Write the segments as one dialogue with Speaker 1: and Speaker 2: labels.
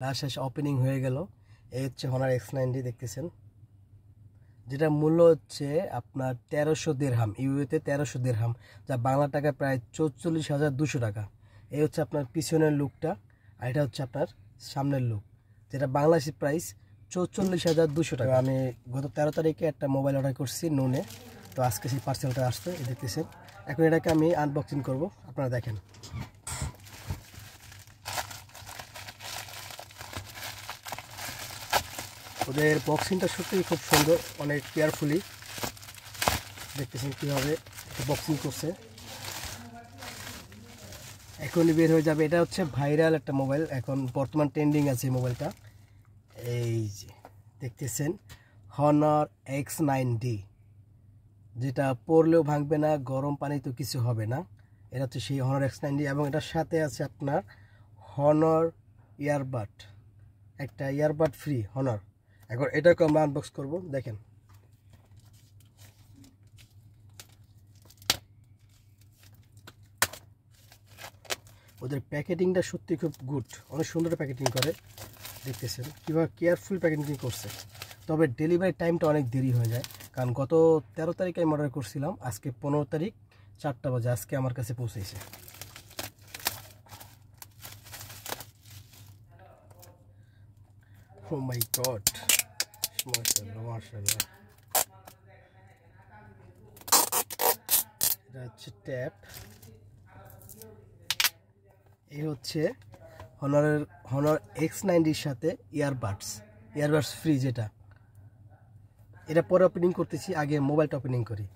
Speaker 1: Last শেষ opening হয়ে গেল। এই হচ্ছে হনার X90 দেখতেছেন, যেটা মূল্য হচ্ছে আপনার 1300 দিরহাম, ইউএতে 1300 দিরহাম, যা বাংলা টাকায় প্রায় 44,200 টাকা। এই হচ্ছে আপনার পিছনের লুকটা, আর এটা হচ্ছে আপনার সামনের লুক, যেটা বাংলাদেশি প্রাইস 44,200 টাকা। আমি গত 13 তারিখে একটা মোবাইল অর্ডার করছি নুনে, তো আজকে সেই পার্সেলটা আসছে, এই দেখতেছেন। এখন এটাকে আমি আনবক্সিং করব, আপনারা দেখেন। ওদের বক্সিংটা সত্যিই খুব সুন্দর, অনেক কেয়ারফুলি দেখতেছেন কীভাবে বক্সিং করছে। এখনই বের হয়ে যাবে। এটা হচ্ছে ভাইরাল একটা মোবাইল, এখন বর্তমান ট্রেন্ডিং আছে এই মোবাইলটা। এই যে দেখতেছেন হনার X90, যেটা পরলেও ভাঙবে না, গরম পানি তো কিছু হবে না। এটা হচ্ছে সেই হনার X90, এবং এটার সাথে আছে আপনার হনার ইয়ারবাড, একটা ইয়ারবাড ফ্রি হনার। এখন এটাকে আমরা আনবক্স করব, দেখেন। ওদের প্যাকেটিংটা সত্যি খুব গুড, অনেক সুন্দর প্যাকেটিং করে, দেখতেছেন কীভাবে কেয়ারফুল প্যাকেটিং করছে। তবে ডেলিভারি টাইমটা অনেক দেরি হয়ে যায়, কারণ গত 13 তারিখে আমি অর্ডার করছিলাম, আজকে 15 তারিখ 4টা বাজে আজকে আমার কাছে পৌঁছেছে। ও মাই গড, মাশাআল্লাহ মাশাআল্লাহ। এটা হচ্ছে ট্যাপ, এই হচ্ছে হনার X90-র সাথে ইয়ারবাডস ফ্রি, যেটা এটা পরে ওপেনিং করতেছি, আগে মোবাইলটা ওপেনিং করি।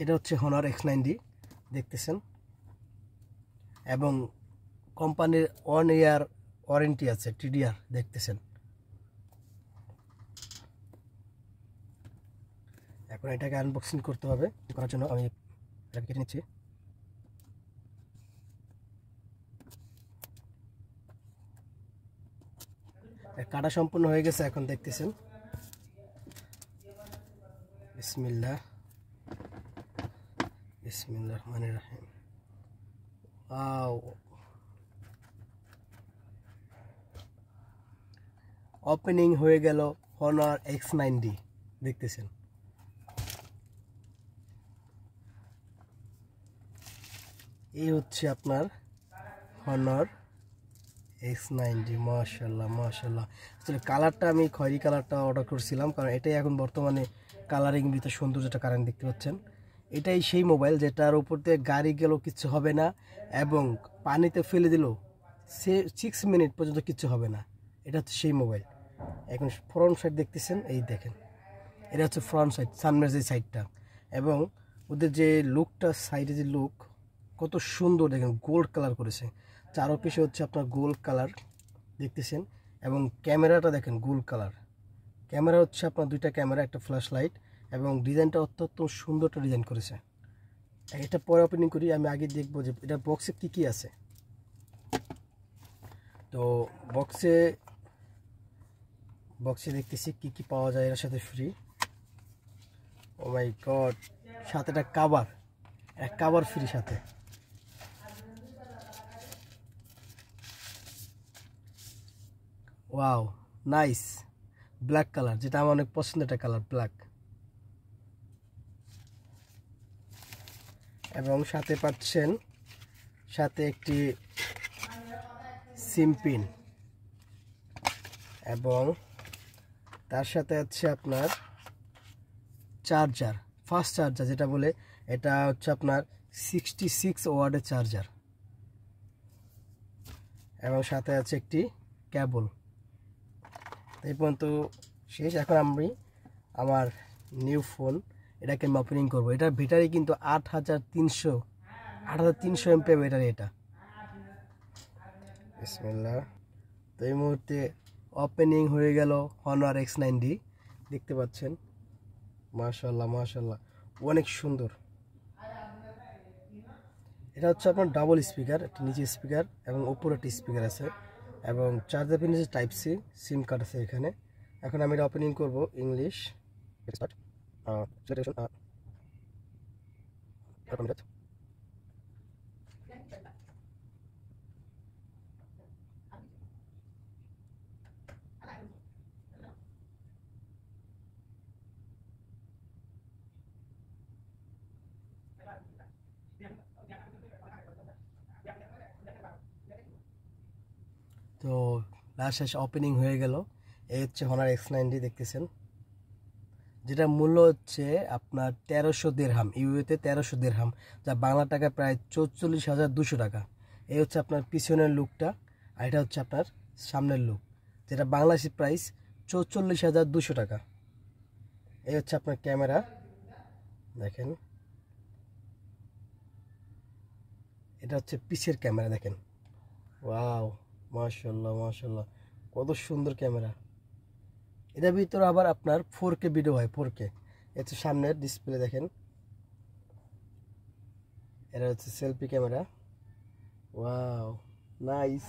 Speaker 1: এটা হচ্ছে হনার X90 দেখতেছেন, এবং কোম্পানির 1 ইয়ার ওয়ারেন্টি আছে, TDR দেখতেছেন। এখন এটাকে আনবক্সিং করতে হবে, করার জন্য আমি এটাকে কেটে নিচ্ছি। কাটা সম্পূর্ণ হয়ে গেছে, এখন দেখতেছেন। বিসমিল্লাহ বিসমিল্লাহির রহমানির রহিম। ওয়াও, ওপেনিং হয়ে গেল হনার X90 দেখতেছেন। এই হচ্ছে আপনার হনার X90, মাশাআল্লাহ মাশাআল্লাহ। আসলে কালারটা আমি খয়েরি কালারটা অর্ডার করছিলাম, কারণ এটাই এখন বর্তমানে কালারিং ভিতরে সুন্দর, যেটা কারেন্ট দেখতে পাচ্ছেন। এটাই সেই মোবাইল যেটার উপর দিয়ে গাড়ি গেলেও কিছু হবে না, এবং পানিতে ফেলে দিলেও 6 মিনিট পর্যন্ত কিছু হবে না। এটা হচ্ছে সেই মোবাইল। এখন ফ্রন্ট সাইড দেখতেছেন, এই দেখেন, এটা হচ্ছে ফ্রন্ট সাইড, সামনের যে সাইডটা, এবং ওদের যে লুকটা, সাইডে যে লুক কত সুন্দর দেখেন, গোল্ড কালার করেছে। চারো পিসে হচ্ছে আপনার গোল্ড কালার দেখতেছেন, এবং ক্যামেরাটা দেখেন গোল্ড কালার। ক্যামেরা হচ্ছে আপনার দুইটা ক্যামেরা, একটা ফ্ল্যাশ লাইট, এবং ডিজাইনটা অত্যন্ত সুন্দর একটা ডিজাইন করেছে। এটা পরে ওপেনিং করি, আমি আগে দেখবো যে এটা বক্সে কি কি আছে। তো বক্সে দেখতেছি কি কি পাওয়া যায় এর সাথে ফ্রি। ও মাই গড, সাথে একটা কাভার ফ্রি সাথে। ওয়াও নাইস, ব্ল্যাক কালার, যেটা আমার অনেক পছন্দের একটা কালার, ব্ল্যাক। এবং সাথে পাচ্ছেন সাথে একটি সিম পিন, এবং তার সাথে আছে আপনার চার্জার, ফাস্ট চার্জার যেটা বলে, এটা হচ্ছে আপনার 66 ওয়াটের চার্জার, এবং সাথে আছে একটি কেবল। এই পর্যন্ত শেষ। এখন আমি আমার নিউ ফোন, এটাকে আমি ওপেনিং করবো। এটার ব্যাটারি কিন্তু 8300 mAh ব্যাটারি এটা। বিসমিল্লাহ। তো এই মুহূর্তে ওপেনিং হয়ে গেল হনার X90, দেখতে পাচ্ছেন, মাশাআল্লাহ মাশাআল্লাহ, অনেক সুন্দর। এটা হচ্ছে আপনার ডাবল স্পিকার, একটা নিচে স্পিকার এবং উপরে একটা স্পিকার আছে, এবং চার্জার পিন আছে টাইপ সি, সিম কার্ড আছে এখানে। এখন আমি এটা ওপেনিং করবো, ইংলিশ স্টার্ট। তো লাস্ট শেষ ওপেনিং হয়ে গেল। এই হচ্ছে হনার X90 দেখতেছেন, যেটা মূল্য হচ্ছে আপনার 1300 দিরহাম, ইউএতে 1300 দিরহাম, যা বাংলা টাকায় প্রায় 44,200 টাকা। এই হচ্ছে আপনার পিছনের লুকটা, আর এটা হচ্ছে আপনার সামনের লুক, যেটা বাংলাদেশি প্রাইস 44,200 টাকা। এই হচ্ছে আপনার ক্যামেরা, দেখেন এটা হচ্ছে পিছের ক্যামেরা, দেখেন ওয়াও, মাশাআল্লাহ মাশাআল্লাহ, কত সুন্দর ক্যামেরা। এটার ভিতরে আবার আপনার 4K ভিডিও হয়, 4K। হচ্ছে সামনের ডিসপ্লে, দেখেন এটা হচ্ছে সেলফি ক্যামেরা, ওয়াও নাইস।